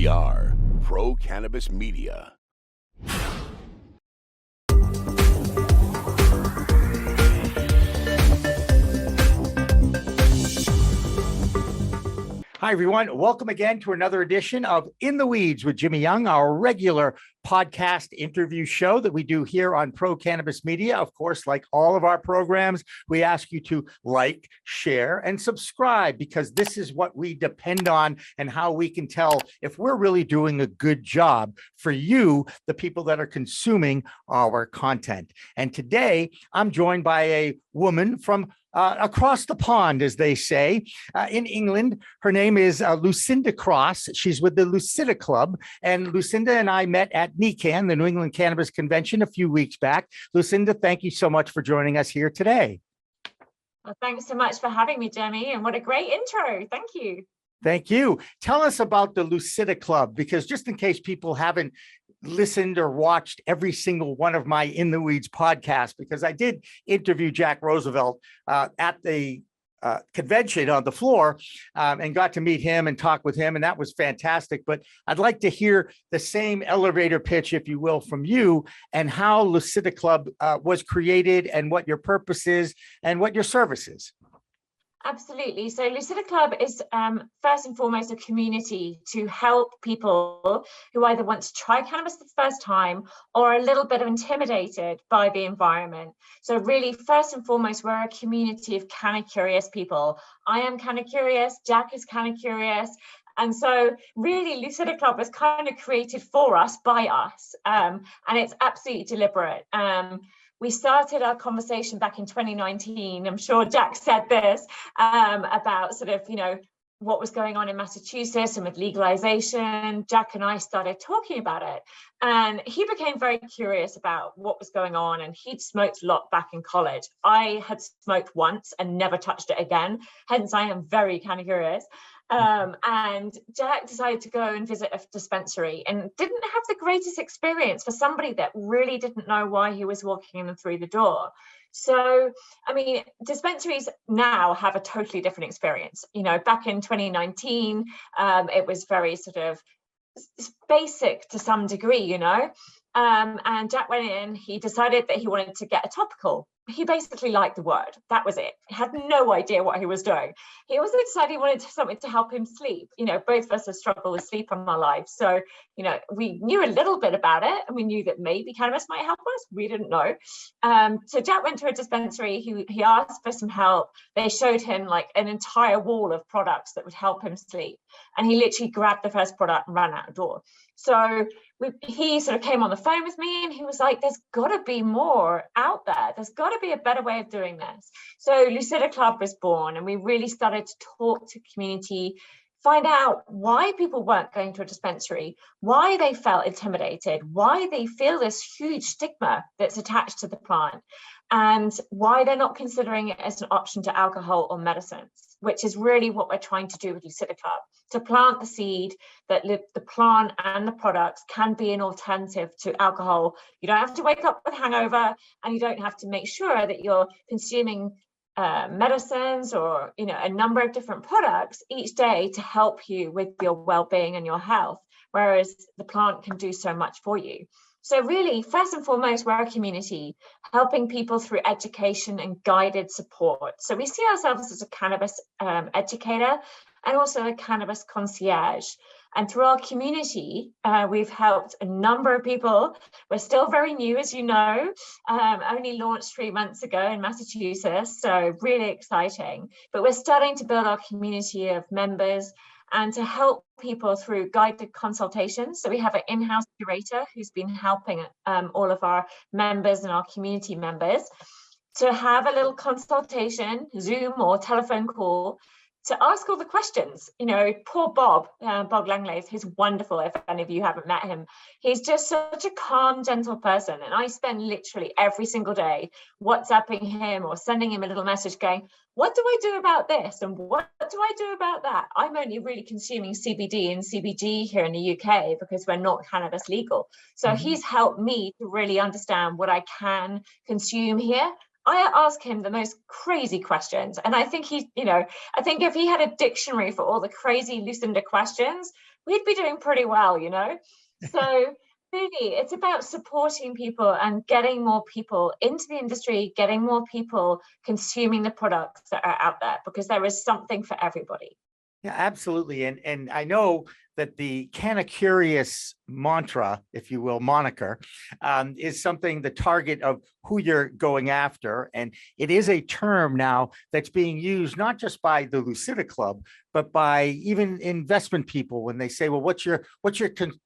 We are Pro Cannabis Media. Hi, everyone. Welcome again to another edition of In the Weeds with Jimmy Young, our regular podcast interview show that we do here on Pro Cannabis Media. Of course, like all of our programs, we ask you to like, share, and subscribe because this is what we depend on and how we can tell if we're really doing a good job for you, the people that are consuming our content. And today, I'm joined by a woman from across the pond, as they say, in England. Her name is Lucinda Cross. She's with the Lucida Club. And Lucinda and I met at NECAN, the New England Cannabis Convention, a few weeks back. Lucinda, thank you so much for joining us here today. Well, thanks so much for having me, Jimmy. And what a great intro. Thank you. Thank you. Tell us about the Lucida Club, because just in case people haven't listened or watched every single one of my In the Weeds podcasts, because I did interview Jack Roosevelt at the convention on the floor and got to meet him and talk with him. And that was fantastic. But I'd like to hear the same elevator pitch, if you will, from you and how Lucida Club was created and what your purpose is and what your service is. Absolutely. So Lucida Club is first and foremost a community to help people who either want to try cannabis for the first time or are a little bit intimidated by the environment. So really, first and foremost, we're a community of Canna-Curious people. I am Canna-Curious, Jack is Canna-Curious. And so really, Lucida Club was kind of created for us, by us, and it's absolutely deliberate. We started our conversation back in 2019. I'm sure Jack said this about sort of, what was going on in Massachusetts and with legalization. Jack and I started talking about it, and he became very curious about what was going on, and he'd smoked a lot back in college. I had smoked once and never touched it again, hence I am very kind of curious. And Jack decided to go and visit a dispensary and didn't have the greatest experience for somebody that really didn't know why he was walking in through the door. So, I mean, dispensaries now have a totally different experience. Back in 2019, it was very sort of basic to some degree, and Jack went in, he decided that he wanted to get a topical. He basically liked the word. That was it. He had no idea what he was doing. He also decided he wanted something to help him sleep. Both of us have struggled with sleep in our lives. So, we knew a little bit about it, and we knew that maybe cannabis might help us. We didn't know. So Jack went to a dispensary. He asked for some help. They showed him like an entire wall of products that would help him sleep. And he literally grabbed the first product and ran out the door. So he sort of came on the phone with me, and he was like, there's got to be more out there. There's got to be a better way of doing this. So Lucida Club was born, and we really started to talk to community, find out why people weren't going to a dispensary, why they felt intimidated, why they feel this huge stigma that's attached to the plant, and why they're not considering it as an option to alcohol or medicines, which is really what we're trying to do with Lucida Club, to plant the seed that the plant and the products can be an alternative to alcohol. You don't have to wake up with a hangover, and you don't have to make sure that you're consuming medicines or a number of different products each day to help you with your well-being and your health, whereas the plant can do so much for you. So really, first and foremost, we're a community helping people through education and guided support. So we see ourselves as a cannabis educator and also a cannabis concierge. And through our community, we've helped a number of people. We're still very new, as you know, only launched 3 months ago in Massachusetts, so really exciting. But we're starting to build our community of members and to help people through guided consultations. So we have an in-house curator who's been helping all of our members and our community members to have a little consultation, Zoom or telephone call, to ask all the questions. Poor Bob Langlays, he's wonderful. If any of you haven't met him, he's just such a calm, gentle person. And I spend literally every single day WhatsApping him or sending him a little message going, what do I do about this? And what do I do about that? I'm only really consuming CBD and CBG here in the UK because we're not cannabis legal. So he's helped me to really understand what I can consume here I ask him the most crazy questions. And I think I think if he had a dictionary for all the crazy Lucinda questions, we'd be doing pretty well, So really, it's about supporting people and getting more people into the industry, getting more people consuming the products that are out there, because there is something for everybody. Yeah, absolutely. And I know that the Canna-Curious mantra, if you will, moniker, is something, the target of who you're going after. And it is a term now that's being used not just by the Lucida Club, but by even investment people when they say, well, what's your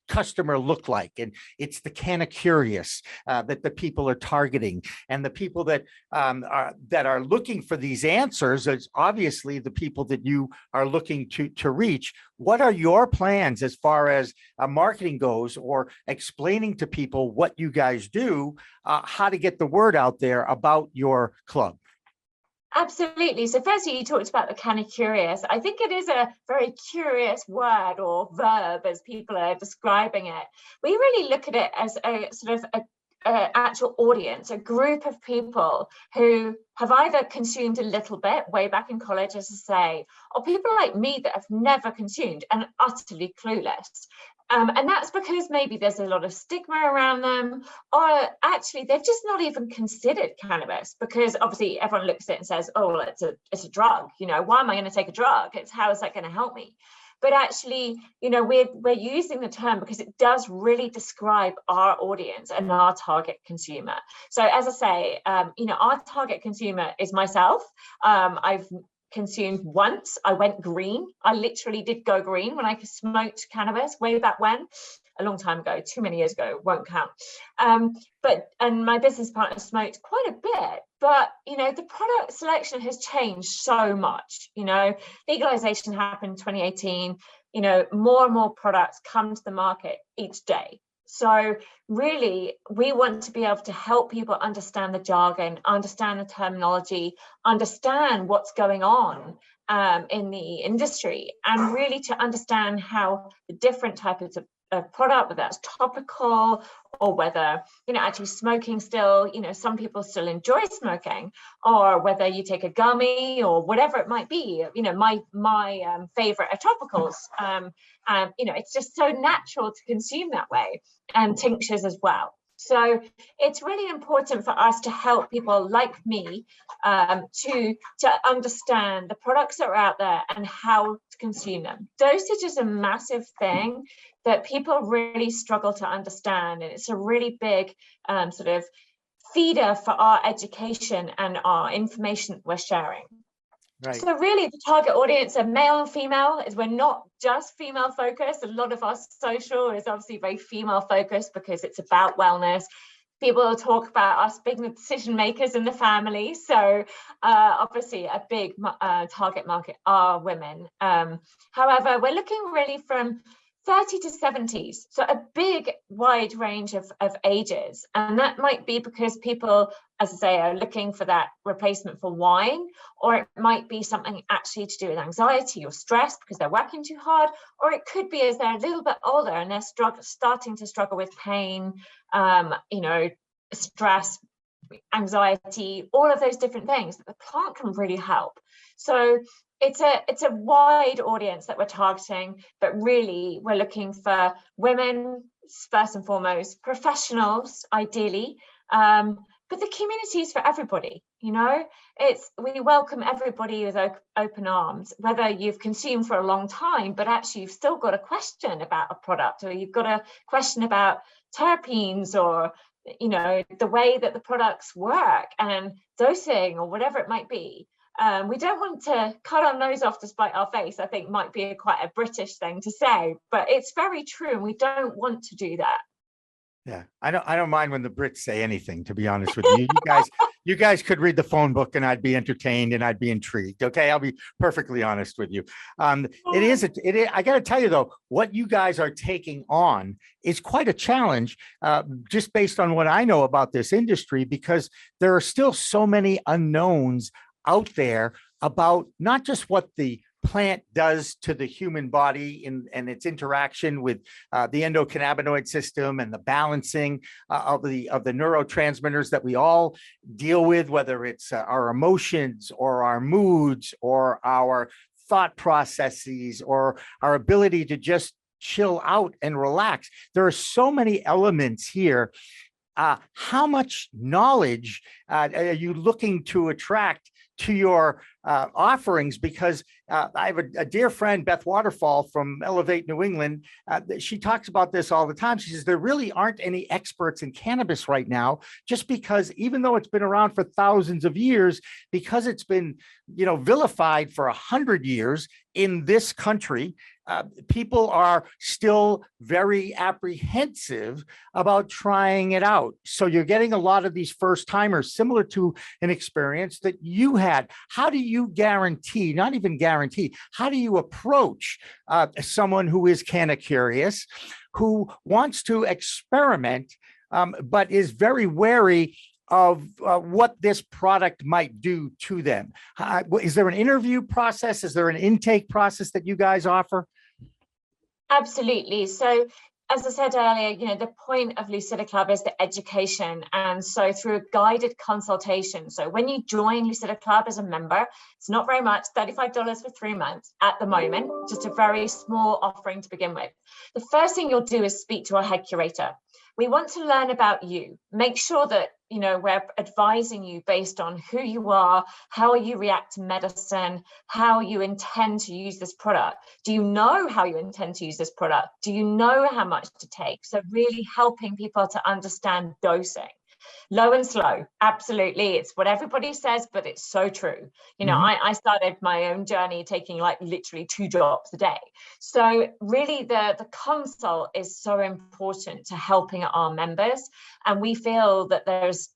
customer look like? And it's the Canna-Curious that the people are targeting. And the people that are looking for these answers is obviously the people that you are looking to reach. What are your plans as far as marketing goes, or explaining to people what you guys do, how to get the word out there about your club? Absolutely. So firstly, you talked about the Canna-Curious. I think it is a very curious word or verb as people are describing it. We really look at it as a sort of a actual audience, a group of people who have either consumed a little bit way back in college, as I say, or people like me that have never consumed and utterly clueless. And that's because maybe there's a lot of stigma around them, or actually they've just not even considered cannabis, because obviously everyone looks at it and says, oh, well, it's a drug. Why am I going to take a drug? How is that going to help me? But actually, we're using the term because it does really describe our audience and our target consumer. So as I say, our target consumer is myself. I've consumed once. I went green. I literally did go green when I smoked cannabis way back when, a long time ago, too many years ago, won't count. And my business partner smoked quite a bit, but the product selection has changed so much. Legalization happened in 2018. More and more products come to the market each day. So really, we want to be able to help people understand the jargon, understand the terminology, understand what's going on in the industry, and really to understand how the different types of product, whether that's topical or whether actually smoking still, some people still enjoy smoking, or whether you take a gummy or whatever it might be. My favorite are topicals. It's just so natural to consume that way, and tinctures as well. So it's really important for us to help people like me to understand the products that are out there and how to consume them. Dosage is a massive thing that people really struggle to understand, and it's a really big sort of feeder for our education and our information we're sharing. Right. So really the target audience are male and female. We're not just female focused. A lot of our social is obviously very female focused because it's about wellness. People will talk about us being the decision makers in the family. So obviously a big target market are women. However, we're looking really from 30 to 70s, so a big wide range of ages. And that might be because people, as I say, are looking for that replacement for wine, or it might be something actually to do with anxiety or stress because they're working too hard, or it could be as they're a little bit older and they're starting to struggle with pain, stress, anxiety, all of those different things that the plant can really help. So it's a wide audience that we're targeting, but really we're looking for women first and foremost, professionals ideally, but the community is for everybody. We welcome everybody with open arms, whether you've consumed for a long time, but actually you've still got a question about a product, or you've got a question about terpenes, or the way that the products work and dosing, or whatever it might be. We don't want to cut our nose off to spite our face, I think might be quite a British thing to say, but it's very true, and we don't want to do that. Yeah, I don't mind when the Brits say anything, to be honest with you. You guys could read the phone book and I'd be entertained and I'd be intrigued. Okay, I'll be perfectly honest with you. It is. I got to tell you though, what you guys are taking on is quite a challenge, just based on what I know about this industry, because there are still so many unknowns out there about not just what the plant does to the human body and its interaction with the endocannabinoid system and the balancing of the neurotransmitters that we all deal with, whether it's our emotions or our moods or our thought processes or our ability to just chill out and relax. There are so many elements here. How much knowledge are you looking to attract to your offerings? Because I have a dear friend, Beth Waterfall from Elevate New England. She talks about this all the time. She says there really aren't any experts in cannabis right now, just because even though it's been around for thousands of years, because it's been, vilified for 100 years in this country, people are still very apprehensive about trying it out. So you're getting a lot of these first timers, similar to an experience that you had. How do you guarantee, not even guarantee, how do you approach someone who is Canna-Curious, who wants to experiment, but is very wary of what this product might do to them? Is there an interview process? Is there an intake process that you guys offer? Absolutely. So as I said earlier, the point of Lucida Club is the education. And so through a guided consultation. So when you join Lucida Club as a member, it's not very much, $35 for 3 months at the moment, just a very small offering to begin with. The first thing you'll do is speak to our head curator. We want to learn about you, make sure that, we're advising you based on who you are, how you react to medicine, how you intend to use this product. Do you know how you intend to use this product? Do you know how much to take? So really helping people to understand dosing. Low and slow, absolutely. It's what everybody says, but it's so true. I started my own journey taking literally 2 drops a day. So really the consult is so important to helping our members. And we feel that there's,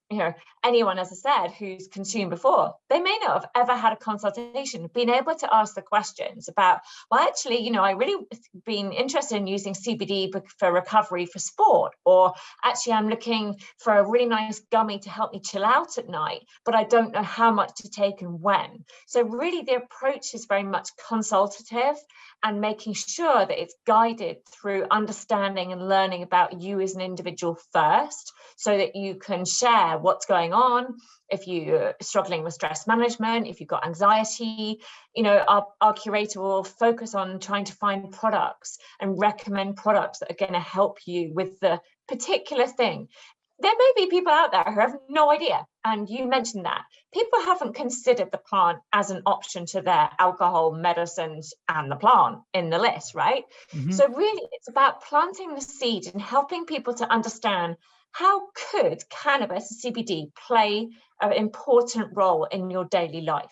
anyone, as I said, who's consumed before, they may not have ever had a consultation, being able to ask the questions about, well, actually, I really been interested in using CBD for recovery for sport, or actually I'm looking for a really nice gummy to help me chill out at night, but I don't know how much to take and when. So really the approach is very much consultative and making sure that it's guided through understanding and learning about you as an individual first, so that you can share what's going on. If you're struggling with stress management, if you've got anxiety, our curator will focus on trying to find products and recommend products that are going to help you with the particular thing. There may be people out there who have no idea. And you mentioned that. People haven't considered the plant as an option to their alcohol, medicines, and the plant in the list, right? Mm-hmm. So really, it's about planting the seed and helping people to understand how could cannabis, CBD, play an important role in your daily life.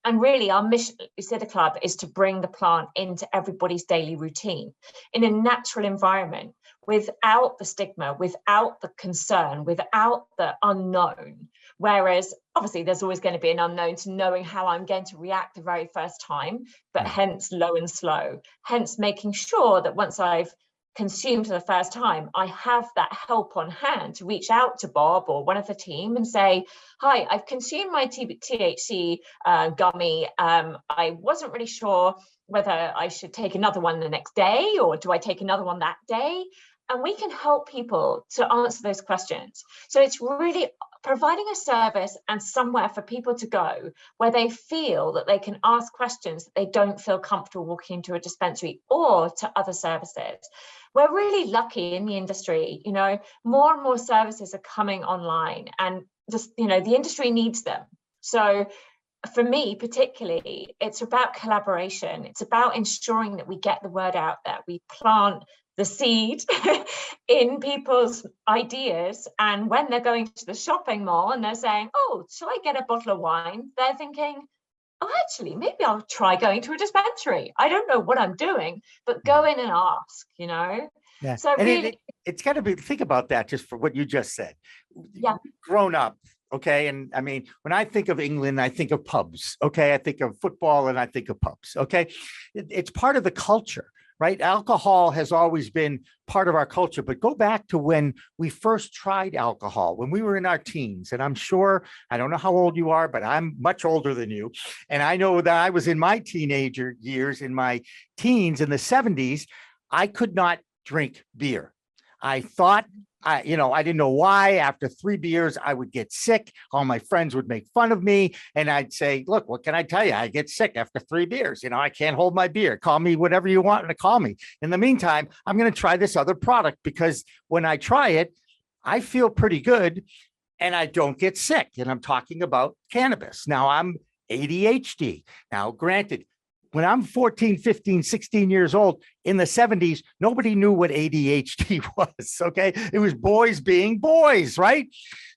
And really, our mission at Lucida Club is to bring the plant into everybody's daily routine in a natural environment, without the stigma, without the concern, without the unknown. Whereas obviously there's always going to be an unknown to knowing how I'm going to react the very first time, but hence low and slow, hence making sure that once I've consumed for the first time, I have that help on hand to reach out to Bob or one of the team and say, hi, I've consumed my THC gummy. I wasn't really sure whether I should take another one the next day, or do I take another one that day? And we can help people to answer those questions. So it's really providing a service and somewhere for people to go where they feel that they can ask questions that they don't feel comfortable walking into a dispensary or to other services. We're really lucky in the industry, more and more services are coming online, and just, the industry needs them. So for me, particularly, it's about collaboration. It's about ensuring that we get the word out there. We plant the seed in people's ideas. And when they're going to the shopping mall and they're saying, oh, shall I get a bottle of wine? They're thinking, oh, actually, maybe I'll try going to a dispensary. I don't know what I'm doing, but go in and ask, Yeah. So and really, it's got to be, think about that just for what you just said. Yeah. Grown up. Okay. And I mean, when I think of England, I think of pubs. Okay. I think of football and I think of pubs. Okay. It's part of the culture. right? Alcohol has always been part of our culture, but go back to when we first tried alcohol, when we were in our teens. And I'm sure, I don't know how old you are, but I'm much older than you. And I know that I was in my teenager years, in my teens in the 70s, I could not drink beer. I thought, I didn't know why. After 3 beers, I would get sick. All my friends would make fun of me. And I'd say, look, what can I tell you? I get sick after 3 beers. I can't hold my beer. Call me whatever you want to call me. In the meantime, I'm going to try this other product because when I try it, I feel pretty good and I don't get sick. And I'm talking about cannabis. Now, I'm ADHD. Now, granted, when I'm 14, 15, 16 years old in the 70s, nobody knew what ADHD was. Okay. It was boys being boys, right?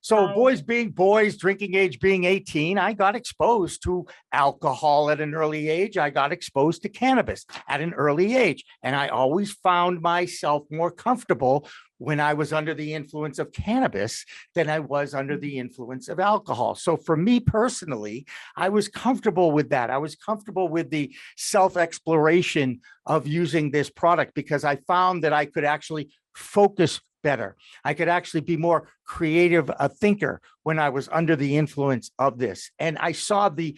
So boys being boys, drinking age being 18, I got exposed to alcohol at an early age. I got exposed to cannabis at an early age. And I always found myself more comfortable when I was under the influence of cannabis than I was under the influence of alcohol. So for me personally, I was comfortable with that. I was comfortable with the self-exploration of using this product because I found that I could actually focus better. I could actually be more creative, a thinker when I was under the influence of this. And I saw the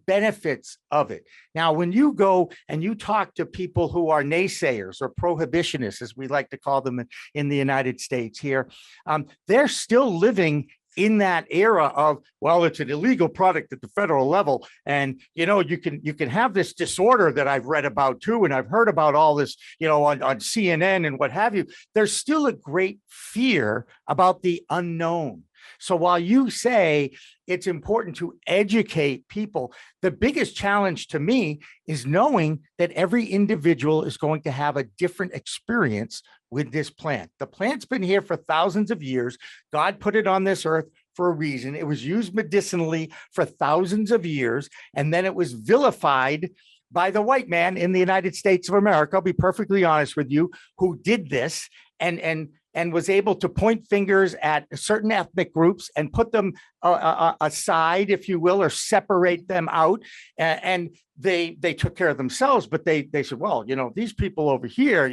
benefits of it. Now, when you go and you talk to people who are naysayers or prohibitionists, as we like to call them in the United States here, they're still living in that era of, well, it's an illegal product at the federal level. And, you can have this disorder that I've read about too. And I've heard about all this, on CNN and what have you. There's still a great fear about the unknown. So while you say it's important to educate people, the biggest challenge to me is knowing that every individual is going to have a different experience with this plant. The plant's been here for thousands of years. God put it on this earth for a reason. It was used medicinally for thousands of years, and then it was vilified by the white man in the United States of America. I'll be perfectly honest with you, who did this and was able to point fingers at certain ethnic groups and put them aside, if you will, or separate them out. And they took care of themselves, but they said, well, these people over here,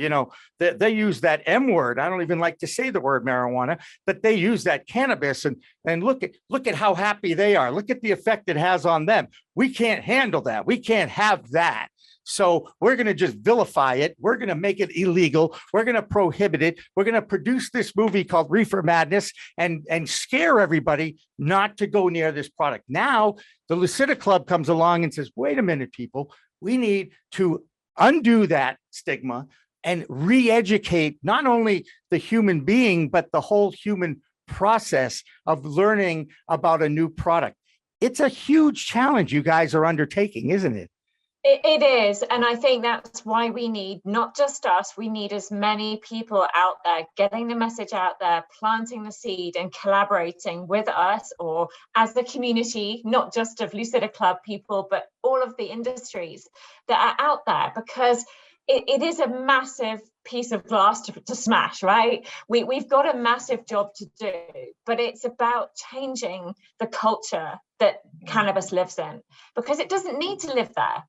they use that M word. I don't even like to say the word marijuana, but they use that cannabis and look at how happy they are. Look at the effect it has on them. We can't handle that. We can't have that. So we're going to just vilify it. We're going to make it illegal. We're going to prohibit it. We're going to produce this movie called Reefer Madness and scare everybody not to go near this product. Now, the Lucida Club comes along and says, wait a minute, people, we need to undo that stigma and re-educate not only the human being, but the whole human process of learning about a new product. It's a huge challenge you guys are undertaking, isn't it? It is. And I think that's why we need not just us, we need as many people out there getting the message out there, planting the seed and collaborating with us or as the community, not just of Lucida Club people, but all of the industries that are out there, because it is a massive piece of glass to smash, right? We've got a massive job to do, but it's about changing the culture that cannabis lives in, because it doesn't need to live there.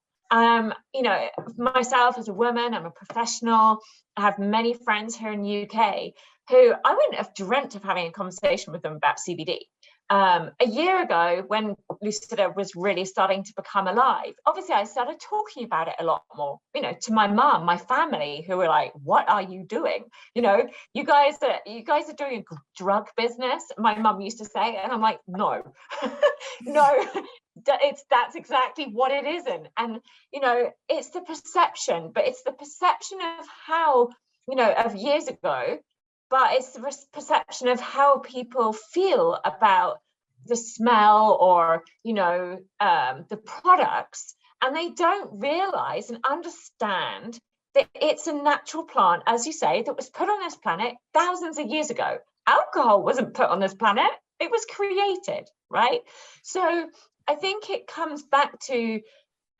Myself as a woman, I'm a professional. I have many friends here in the UK who I wouldn't have dreamt of having a conversation with them about CBD. A year ago, when Lucida was really starting to become alive, obviously I started talking about it a lot more, to my mom, my family, who were like, what are you doing? You guys are doing a drug business, my mom used to say, and I'm like, no, no. That's exactly what it isn't. And it's the perception, but it's the perception of how of years ago, but it's the perception of how people feel about the smell or the products, and they don't realize and understand that it's a natural plant, as you say, that was put on this planet thousands of years ago. Alcohol wasn't put on this planet, it was created, right? So I think it comes back to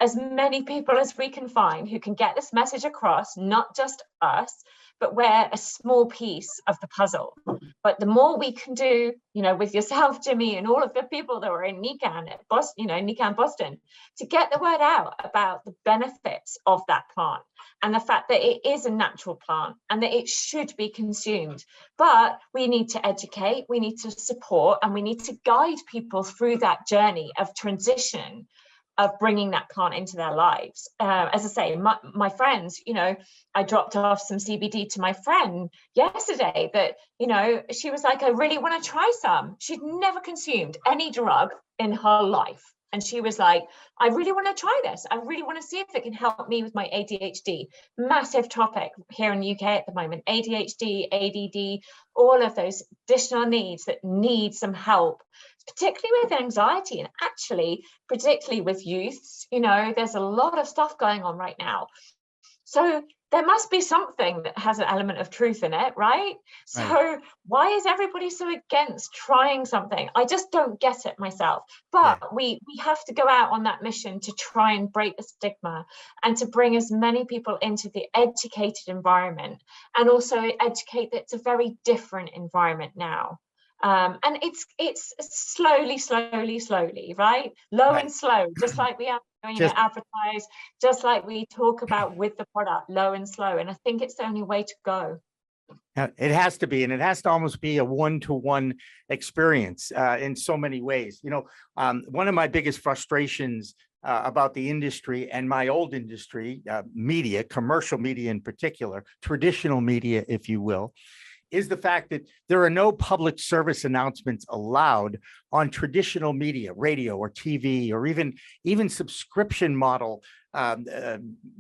as many people as we can find who can get this message across, not just us, but we're a small piece of the puzzle. But the more we can do, with yourself, Jimmy, and all of the people that were in NECAN at Boston, NECAN Boston, to get the word out about the benefits of that plant and the fact that it is a natural plant and that it should be consumed. But we need to educate, we need to support, and we need to guide people through that journey of transition, of bringing that plant into their lives. As I say, my friends, I dropped off some CBD to my friend yesterday that, she was like, I really want to try some. She'd never consumed any drug in her life. And she was like, I really want to try this. I really want to see if it can help me with my ADHD. Massive topic here in the UK at the moment. ADHD, ADD, all of those additional needs that need some help, particularly with anxiety, and actually, particularly with youths. There's a lot of stuff going on right now. So there must be something that has an element of truth in it, right? So why is everybody so against trying something? I just don't get it myself. But we have to go out on that mission to try and break the stigma and to bring as many people into the educated environment, and also educate that it's a very different environment now. And it's slowly, right? Low and slow, just like we have, advertise, just like we talk about with the product, low and slow. And I think it's the only way to go. It has to be, and it has to almost be a one-to-one experience in so many ways. One of my biggest frustrations about the industry and my old industry, media, commercial media in particular, traditional media, if you will, is the fact that there are no public service announcements allowed on traditional media, radio or TV, or even subscription model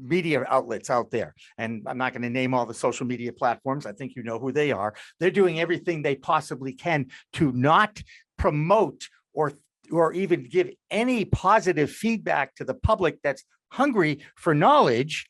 media outlets out there. And I'm not going to name all the social media platforms. I think you know who they are. They're doing everything they possibly can to not promote or even give any positive feedback to the public that's hungry for knowledge.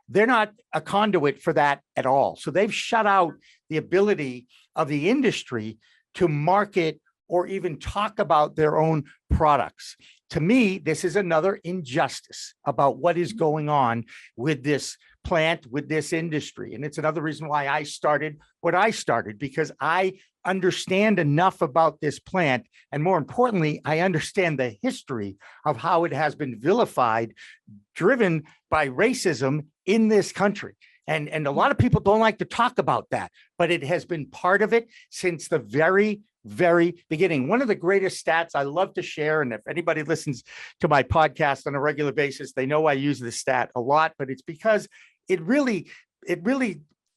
They're not a conduit for that at all. So they've shut out the ability of the industry to market or even talk about their own products. To me, this is another injustice about what is going on with this plant, with this industry. And it's another reason why I started what I started, because I understand enough about this plant. And more importantly, I understand the history of how it has been vilified, driven by racism in this country. And a lot of people don't like to talk about that, but it has been part of it since the very beginning. One of the greatest stats I love to share, and if anybody listens to my podcast on a regular basis, they know I use this stat a lot, but it's because it really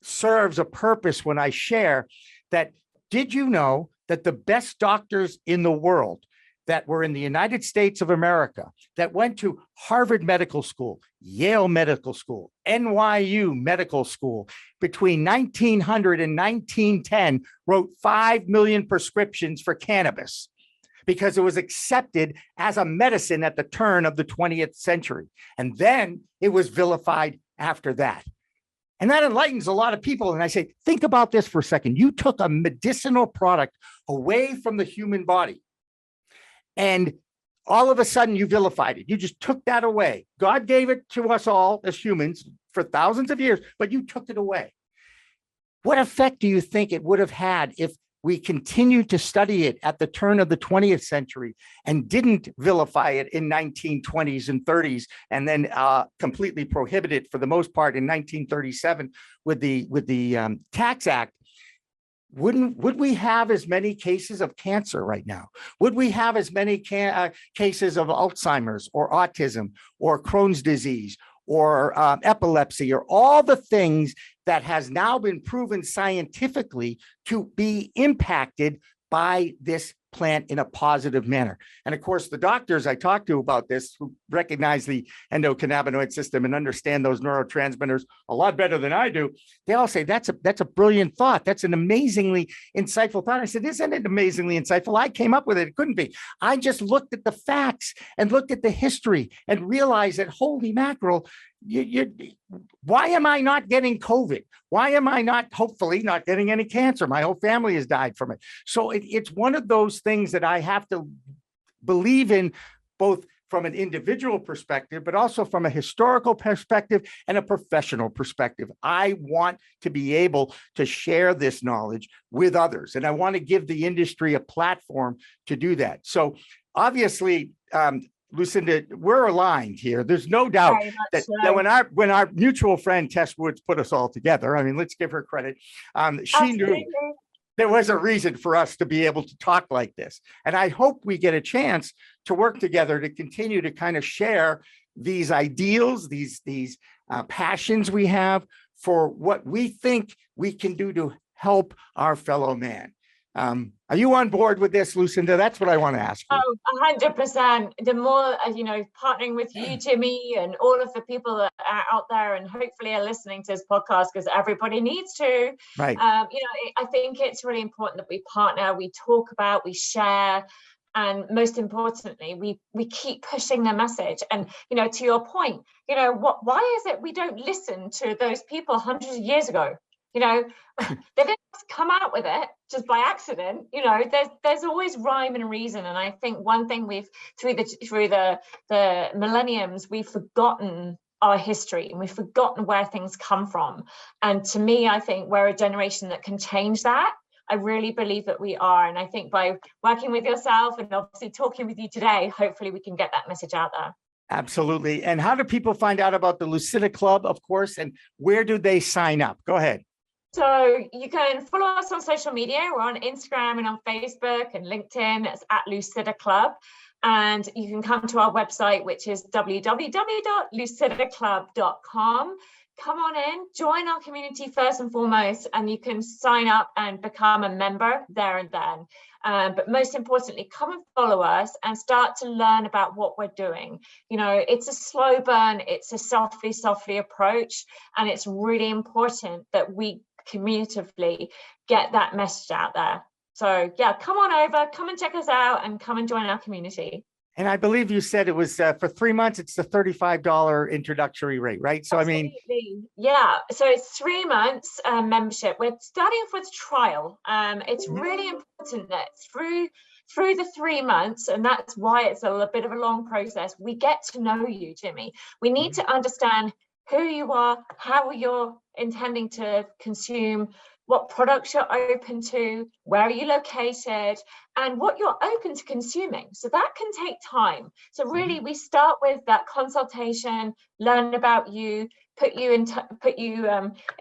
serves a purpose when I share that. Did you know that the best doctors in the world that were in the United States of America, that went to Harvard Medical School, Yale Medical School, NYU Medical School, between 1900 and 1910, wrote 5 million prescriptions for cannabis because it was accepted as a medicine at the turn of the 20th century. And then it was vilified after that. And that enlightens a lot of people. And I say, think about this for a second. You took a medicinal product away from the human body, and all of a sudden you vilified it. You just took that away. God gave it to us all as humans for thousands of years, but you took it away. What effect do you think it would have had if we continued to study it at the turn of the 20th century and didn't vilify it in 1920s and 30s, and then completely prohibit it for the most part in 1937 with the Tax Act? Would we have as many cases of cancer right now? Would we have as many cases of Alzheimer's or autism or Crohn's disease or epilepsy, or all the things that has now been proven scientifically to be impacted by this plant in a positive manner? And of course, the doctors I talked to about this, who recognize the endocannabinoid system and understand those neurotransmitters a lot better than I do, they all say, that's a brilliant thought. That's an amazingly insightful thought. I said, isn't it amazingly insightful? I came up with it. It couldn't be. I just looked at the facts and looked at the history and realized that, holy mackerel, why am I not getting COVID? Why am I not, hopefully, not getting any cancer? My whole family has died from it. So it's one of those things that I have to believe in, both from an individual perspective, but also from a historical perspective and a professional perspective. I want to be able to share this knowledge with others, and I want to give the industry a platform to do that. So obviously, Lucinda, we're aligned here. There's no doubt that when our mutual friend Tess Woods put us all together, I mean, let's give her credit. She knew there was a reason for us to be able to talk like this. And I hope we get a chance to work together to continue to kind of share these ideals, these passions we have for what we think we can do to help our fellow man. Are you on board with this, Lucinda? That's what I want to ask you. Oh, 100%. The more, partnering with you, Jimmy, and all of the people that are out there and hopefully are listening to this podcast, because everybody needs to. Right. I think it's really important that we partner, we talk about, we share, and most importantly, we keep pushing the message. And, to your point, why is it we don't listen to those people hundreds of years ago? They didn't come out with it just by accident. There's always rhyme and reason. And I think one thing we've through the millenniums, we've forgotten our history and we've forgotten where things come from. And to me, I think we're a generation that can change that. I really believe that we are. And I think by working with yourself and obviously talking with you today, hopefully we can get that message out there. Absolutely. And how do people find out about the Lucida Club, of course, and where do they sign up? Go ahead. So you can follow us on social media. We're on Instagram and on Facebook and LinkedIn. It's at Lucida Club. And you can come to our website, which is www.lucidaclub.com. Come on in, join our community first and foremost, and you can sign up and become a member there and then. But most importantly, come and follow us and start to learn about what we're doing. It's a slow burn, it's a softly approach, and it's really important that we communicatively get that message out there. So yeah, come on over, come and check us out, and come and join our community. And I believe you said it was for 3 months, it's the $35 introductory rate, right? So, Absolutely. Yeah. So it's 3 months membership. We're starting off with trial. It's really important that through the 3 months, and that's why it's a bit of a long process, we get to know you, Jimmy. We need to understand who you are, how you're intending to consume, what products you're open to, where are you located, and what you're open to consuming. So that can take time. So really, we start with that consultation, learn about you, put you in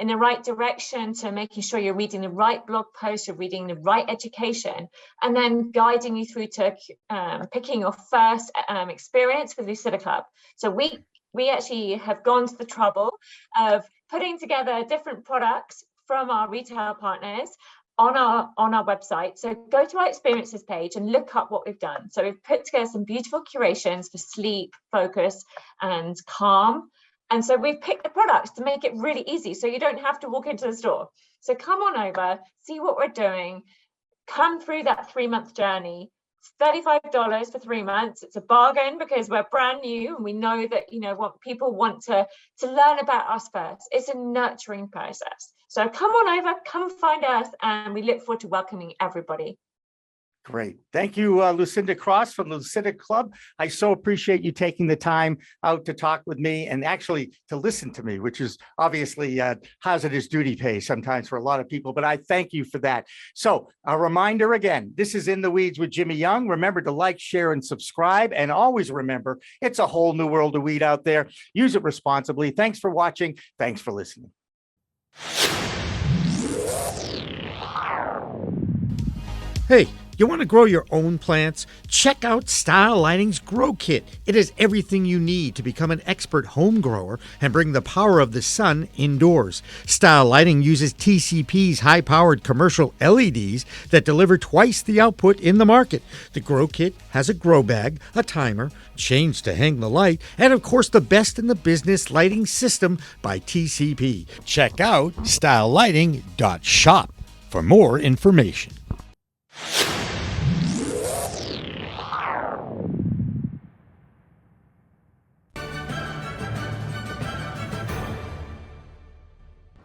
the right direction to making sure you're reading the right blog posts, you're reading the right education, and then guiding you through to picking your first experience with Lucida Club. So we actually have gone to the trouble of putting together different products from our retail partners on our website. So go to our experiences page and look up what we've done. So we've put together some beautiful curations for sleep, focus, and calm. And so we've picked the products to make it really easy, so you don't have to walk into the store. So come on over, see what we're doing, come through that 3-month journey. $35 for 3 months. It's a bargain because we're brand new and we know that what people want to learn about us first. It's a nurturing process. So come on over, come find us, and we look forward to welcoming everybody. Great. Thank you, Lucinda Cross from the Lucida Club. I so appreciate you taking the time out to talk with me and actually to listen to me, which is obviously hazardous duty pay sometimes for a lot of people, but I thank you for that. So a reminder again, this is In the Weeds with Jimmy Young. Remember to like, share, and subscribe. And always remember, it's a whole new world of weed out there. Use it responsibly. Thanks for watching. Thanks for listening. Hey, you want to grow your own plants? Check out Style Lighting's Grow Kit. It has everything you need to become an expert home grower and bring the power of the sun indoors. Style Lighting uses TCP's high-powered commercial LEDs that deliver twice the output in the market. The Grow Kit has a grow bag, a timer, chains to hang the light, and of course the best in the business lighting system by TCP. Check out stylelighting.shop for more information.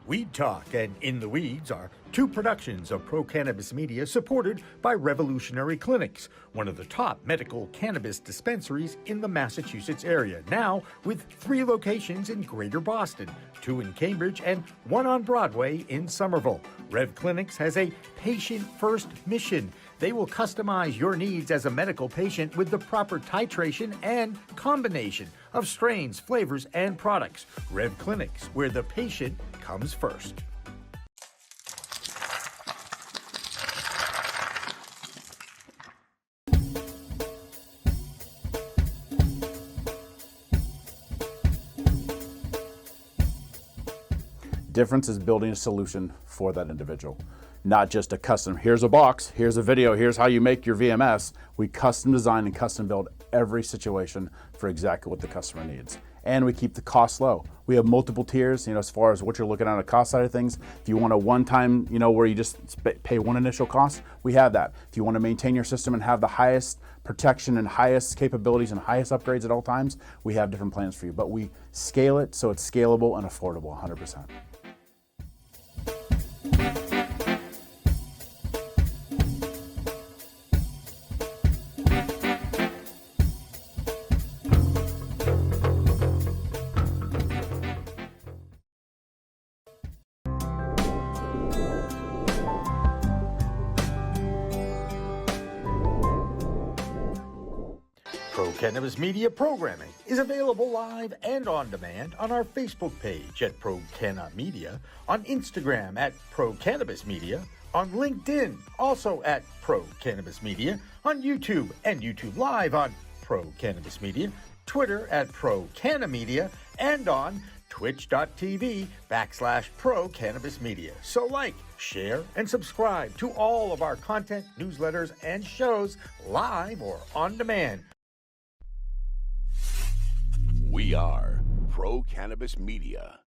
Weed Talk and In the Weeds are two productions of Pro Cannabis Media supported by Revolutionary Clinics, one of the top medical cannabis dispensaries in the Massachusetts area, now with 3 locations in Greater Boston, 2 in Cambridge and 1 on Broadway in Somerville. Rev Clinics has a patient-first mission. They will customize your needs as a medical patient with the proper titration and combination of strains, flavors, and products. Rev Clinics, where the patient comes first. Difference is building a solution for that individual, not just a custom, here's a box, here's a video, here's how you make your VMS. We custom design and custom build every situation for exactly what the customer needs. And we keep the costs low. We have multiple tiers, as far as what you're looking at on the cost side of things. If you want a one-time, where you just pay one initial cost, we have that. If you want to maintain your system and have the highest protection and highest capabilities and highest upgrades at all times, we have different plans for you. But we scale it so it's scalable and affordable 100%. Pro Cannabis Media programming is available live and on demand on our Facebook page at Pro Canna Media, on Instagram at Pro Cannabis Media, on LinkedIn also at Pro Cannabis Media, on YouTube and YouTube Live on Pro Cannabis Media, Twitter at Pro Canna Media, and on twitch.tv/Pro Cannabis Media. So like, share, and subscribe to all of our content, newsletters, and shows live or on demand. We are Pro Cannabis Media.